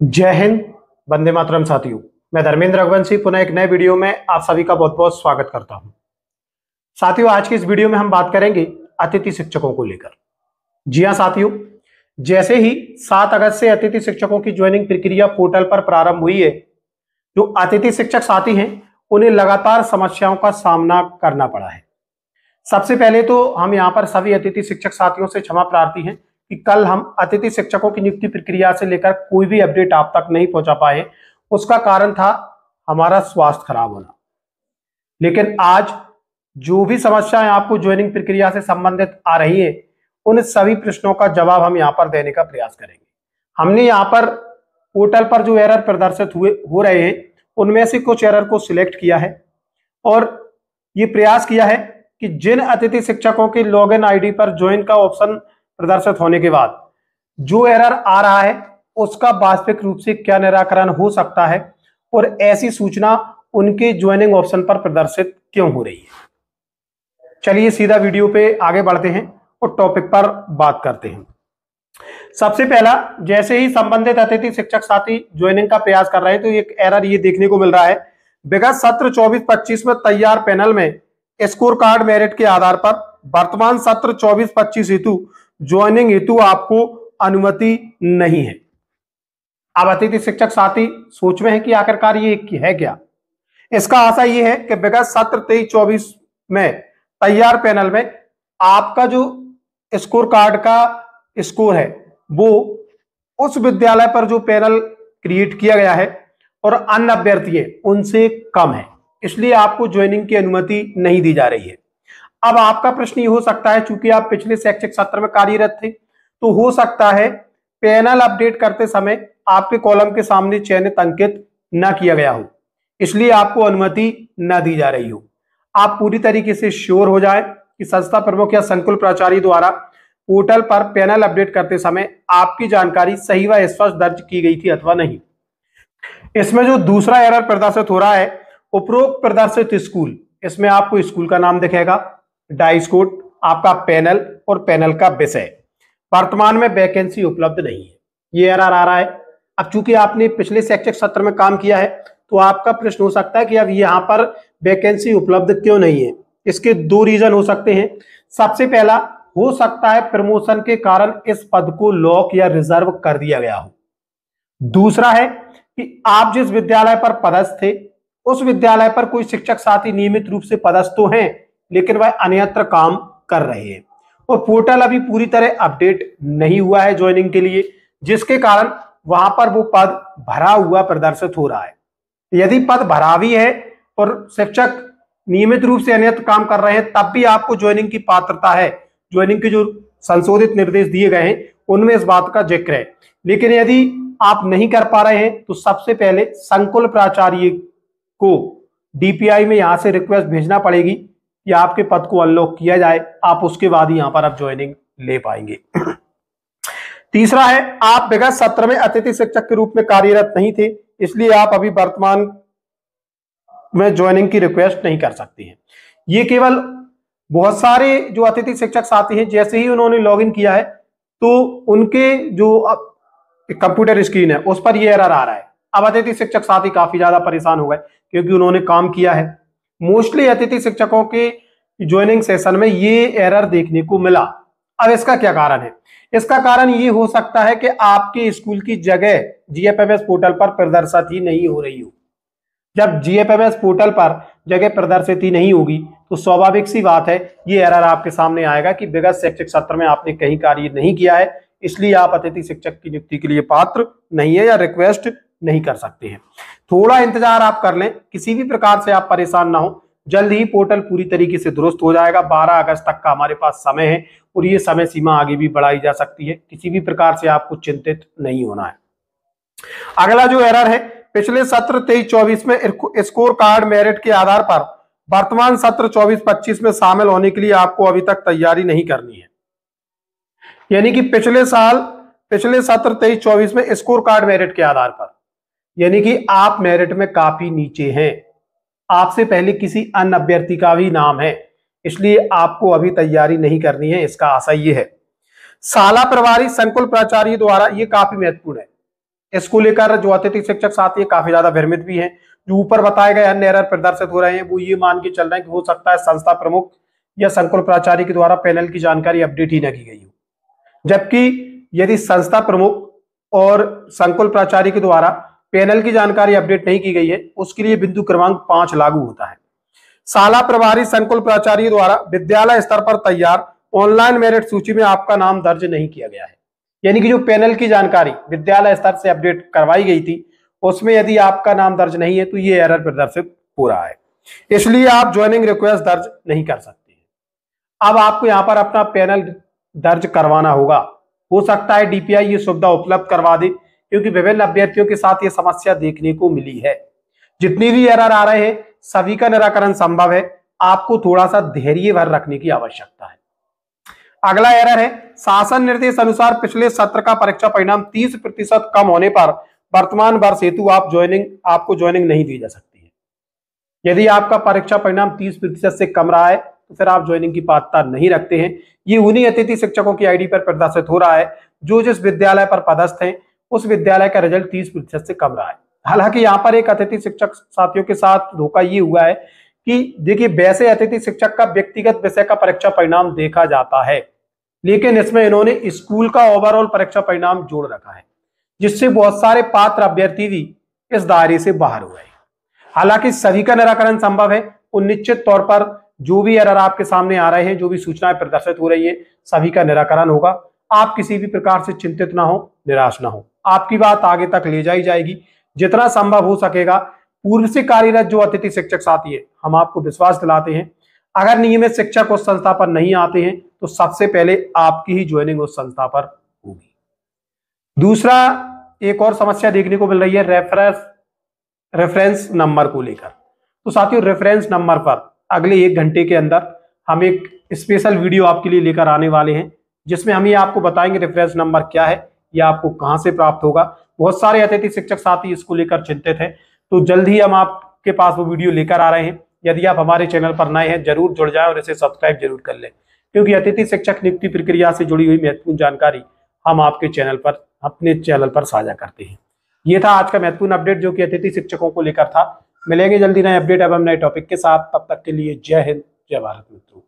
जय हिंद। वंदे मातरम साथियों, मैं धर्मेंद्र रघुवंशी पुनः एक नए वीडियो में आप सभी का बहुत बहुत स्वागत करता हूं। साथियों, आज की इस वीडियो में हम बात करेंगे अतिथि शिक्षकों को लेकर। जी हां साथियों, जैसे ही 7 अगस्त से अतिथि शिक्षकों की ज्वाइनिंग प्रक्रिया पोर्टल पर प्रारंभ हुई है, जो अतिथि शिक्षक साथी हैं उन्हें लगातार समस्याओं का सामना करना पड़ा है। सबसे पहले तो हम यहाँ पर सभी अतिथि शिक्षक साथियों से क्षमा प्रार्थी हैं कि कल हम अतिथि शिक्षकों की नियुक्ति प्रक्रिया से लेकर कोई भी अपडेट आप तक नहीं पहुंचा पाए। उसका कारण था हमारा स्वास्थ्य खराब होना। लेकिन आज जो भी समस्याएं आपको ज्वाइनिंग प्रक्रिया से संबंधित आ रही है, उन सभी प्रश्नों का जवाब हम यहाँ पर देने का प्रयास करेंगे। हमने यहाँ पर पोर्टल पर जो एरर प्रदर्शित हो रहे हैं, उनमें से कुछ एरर को सिलेक्ट किया है और ये प्रयास किया है कि जिन अतिथि शिक्षकों की लॉगिन आईडी पर ज्वाइन का ऑप्शन प्रदर्शित होने के बाद जो एरर आ रहा है, उसका वास्तविक रूप से क्या निराकरण हो सकता है और ऐसी सूचना उनके ज्वाइनिंग ऑप्शन पर प्रदर्शित क्यों हो रही है। चलिए सीधा वीडियो पे आगे बढ़ते हैं और टॉपिक पर बात करते हैं। सबसे पहला, जैसे ही संबंधित अतिथि शिक्षक साथी ज्वाइनिंग का प्रयास कर रहे हैं तो एक एरर ये देखने को मिल रहा है, विगत सत्र 24-25 में तैयार पैनल में स्कोर कार्ड मेरिट के आधार पर वर्तमान सत्र 24-25 हेतु ज्वाइनिंग हेतु आपको अनुमति नहीं है। अब अतिथि शिक्षक साथी सोच में है कि आखिरकार ये है क्या। इसका आशा ये है कि विगत सत्र 23-24 में तैयार पैनल में आपका जो स्कोर कार्ड का स्कोर है वो उस विद्यालय पर जो पैनल क्रिएट किया गया है और अन्य अभ्यर्थी है उनसे कम है, इसलिए आपको ज्वाइनिंग की अनुमति नहीं दी जा रही है। अब आपका प्रश्न ये हो सकता है, चूंकि आप पिछले शैक्षिक सत्र में कार्यरत थे, तो हो सकता है पैनल अपडेट करते समय आपके कॉलम के सामने चयनित अंकित न किया गया हो, इसलिए आपको अनुमति न दी जा रही हो। आप पूरी तरीके से श्योर हो जाए कि संस्था प्रमुख या संकुल प्राचार्य द्वारा पोर्टल पर पैनल अपडेट करते समय आपकी जानकारी सही व स्पष्ट दर्ज की गई थी अथवा नहीं। इसमें जो दूसरा एरर प्रदर्शित हो रहा है, उपरोक्त प्रदर्शित स्कूल, इसमें आपको स्कूल का नाम दिखेगा, डाइस कोड, आपका पैनल और पैनल का विषय, वर्तमान में वैकेंसी उपलब्ध नहीं है, ये एरर आ रहा है। अब चूंकि आपने पिछले शैक्षिक सत्र में काम किया है तो आपका प्रश्न हो सकता है कि अब यहाँ पर वैकेंसी उपलब्ध क्यों नहीं है। इसके दो रीजन हो सकते हैं। सबसे पहला, हो सकता है प्रमोशन के कारण इस पद को लॉक या रिजर्व कर दिया गया हो। दूसरा है कि आप जिस विद्यालय पर पदस्थ थे उस विद्यालय पर कोई शिक्षक साथी नियमित रूप से पदस्थ तो हैं, लेकिन वह अन्यत्र काम कर रहे हैं और पोर्टल अभी पूरी तरह अपडेट नहीं हुआ है ज्वाइनिंग के लिए, जिसके कारण वहां पर वो पद भरा हुआ प्रदर्शित हो रहा है। यदि पद भरा भी है और शिक्षक नियमित रूप से अन्यत्र काम कर रहे हैं, तब भी आपको ज्वाइनिंग की पात्रता है। ज्वाइनिंग के जो संशोधित निर्देश दिए गए हैं उनमें इस बात का जिक्र है। लेकिन यदि आप नहीं कर पा रहे हैं तो सबसे पहले संकुल प्राचार्य को डीपीआई में यहां से रिक्वेस्ट भेजना पड़ेगी कि आपके पद को अनलॉक किया जाए। आप उसके बाद ही यहां पर आप ज्वाइनिंग ले पाएंगे। तीसरा है, आप विगत सत्र में अतिथि शिक्षक के रूप में कार्यरत नहीं थे, इसलिए आप अभी वर्तमान में ज्वाइनिंग की रिक्वेस्ट नहीं कर सकते हैं। ये केवल बहुत सारे जो अतिथि शिक्षक साथी हैं, जैसे ही उन्होंने लॉगिन किया है तो उनके जो कंप्यूटर स्क्रीन है उस पर ये एरर आ रहा है। अब अतिथि शिक्षक साथी काफी ज्यादा परेशान हो गए क्योंकि उन्होंने काम किया है। मोस्टली अतिथि शिक्षकों के ज्वाइनिंग सेशन में ये एरर देखने को मिला। अब इसका क्या कारण है? इसका कारण ये हो सकता है कि आपके स्कूल की जगह जीएफएमएस पोर्टल पर प्रदर्शित ही नहीं हो रही हो। जब जीएफएमएस पोर्टल पर जगह प्रदर्शित ही नहीं होगी तो स्वाभाविक सी बात है ये एरर आपके सामने आएगा कि विगत शैक्षिक सत्र में आपने कहीं कार्य नहीं किया है, इसलिए आप अतिथि शिक्षक की नियुक्ति के लिए पात्र नहीं है या रिक्वेस्ट नहीं कर सकते हैं। थोड़ा इंतजार आप कर लें, किसी भी प्रकार से आप परेशान ना हो, जल्द ही पोर्टल पूरी तरीके से दुरुस्त हो जाएगा। 12 अगस्त तक का हमारे पास समय है और ये समय सीमा आगे भी बढ़ाई जा सकती है। किसी भी प्रकार से आपको चिंतित नहीं होना है। अगला जो एरर है, पिछले सत्र 23-24 में स्कोर कार्ड मेरिट के आधार पर वर्तमान सत्र 24-25 में शामिल होने के लिए आपको अभी तक तैयारी नहीं करनी है। यानी कि पिछले सत्र 23-24 में स्कोर कार्ड मेरिट के आधार पर, यानी कि आप मेरिट में काफी नीचे हैं, आपसे पहले किसी अन्य अभ्यर्थी का भी नाम है, इसलिए आपको अभी तैयारी नहीं करनी है। इसका आशय ये है। शाला प्रभारी संकुल प्राचार्य द्वारा, ये काफी महत्वपूर्ण है, इसको लेकर जो अतिथि शिक्षक साथी है काफी ज्यादा भ्रमित भी हैं। जो ऊपर बताए गए अन्य एरर प्रदर्शित हो रहे हैं वो ये मान के चल रहे हैं कि हो सकता है संस्था प्रमुख या संकुल प्राचार्य के द्वारा पैनल की जानकारी अपडेट ही न की गई हो। जबकि यदि संस्था प्रमुख और संकुल प्राचार्य के द्वारा पैनल की जानकारी अपडेट नहीं की गई है, उसके लिए बिंदु क्रमांक 5 लागू होता है। शाला प्रभारी संकुल प्राचार्य द्वारा विद्यालय स्तर पर तैयार ऑनलाइन मेरिट सूची में आपका नाम दर्ज नहीं किया गया है। यानी कि जो पैनल की जानकारी विद्यालय स्तर से अपडेट करवाई गई थी उसमें यदि आपका नाम दर्ज नहीं है तो ये एरर प्रदर्शित हो रहा है, इसलिए आप ज्वाइनिंग रिक्वेस्ट दर्ज नहीं कर सकते हैं। अब आपको यहाँ पर अपना पैनल दर्ज करवाना होगा। हो सकता है डीपीआई ये सुविधा उपलब्ध करवा दे, क्योंकि विभिन्न अभ्यर्थियों के साथ ये समस्या देखने को मिली है। जितनी भी एरर आ रहे हैं सभी का निराकरण संभव है, आपको थोड़ा सा धैर्य भर रखने की आवश्यकता है। अगला एरर है शासन निर्देश अनुसार पिछले सत्र का परीक्षा परिणाम 30% कम होने पर वर्तमान वर्ष हेतु आपको ज्वाइनिंग नहीं दी जा सकती है। यदि आपका परीक्षा परिणाम 30% से कम रहा है तो फिर आप ज्वाइनिंग की पात्रता नहीं रखते हैं। ये उन्हीं अतिथि शिक्षकों की आईडी पर प्रदर्शित हो रहा है जो जिस विद्यालय पर पदस्थ हैं उस विद्यालय का रिजल्ट 30% से कम रहा है। हालांकि यहाँ पर एक अतिथि शिक्षक साथियों के साथ धोखा ये हुआ है कि देखिए वैसे अतिथि शिक्षक का व्यक्तिगत विषय का परीक्षा परिणाम देखा जाता है, लेकिन इसमें इन्होंने स्कूल का ओवरऑल परीक्षा परिणाम जोड़ रखा है, जिससे बहुत सारे पात्र अभ्यर्थी भी इस दायरे से बाहर हो गए। हालांकि सभी का निराकरण संभव है और निश्चित तौर पर जो भी एरर आपके सामने आ रहे हैं, जो भी सूचनाएं प्रदर्शित हो रही है, सभी का निराकरण होगा। आप किसी भी प्रकार से चिंतित ना हो, निराश ना हो, आपकी बात आगे तक ले जाई जाएगी। जितना संभव हो सकेगा पूर्व से कार्यरत जो अतिथि शिक्षक साथी है, हम आपको विश्वास दिलाते हैं अगर नियमित शिक्षक उस संस्था पर नहीं आते हैं तो सबसे पहले आपकी ही ज्वाइनिंग उस संस्था पर होगी। दूसरा एक और समस्या देखने को मिल रही है रेफरेंस नंबर को लेकर। तो साथियों रेफरेंस नंबर पर अगले 1 घंटे के अंदर हम एक स्पेशल वीडियो आपके लिए लेकर आने वाले हैं, जिसमें हम ये आपको बताएंगे रेफरेंस नंबर क्या है, या आपको कहां से प्राप्त होगा। बहुत सारे अतिथि शिक्षक साथी इसको लेकर चिंतित हैं, तो जल्द ही हम आपके पास वो वीडियो लेकर आ रहे हैं। यदि आप हमारे चैनल पर नए हैं जरूर जुड़ जाएं और इसे सब्सक्राइब जरूर कर लें, क्योंकि अतिथि शिक्षक नियुक्ति प्रक्रिया से जुड़ी हुई महत्वपूर्ण जानकारी हम आपके अपने चैनल पर साझा करते हैं। ये था आज का महत्वपूर्ण अपडेट जो कि अतिथि शिक्षकों को लेकर था। मिलेंगे जल्दी नए अपडेट एवं नए टॉपिक के साथ, तब तक के लिए जय हिंद जय भारत मित्रों।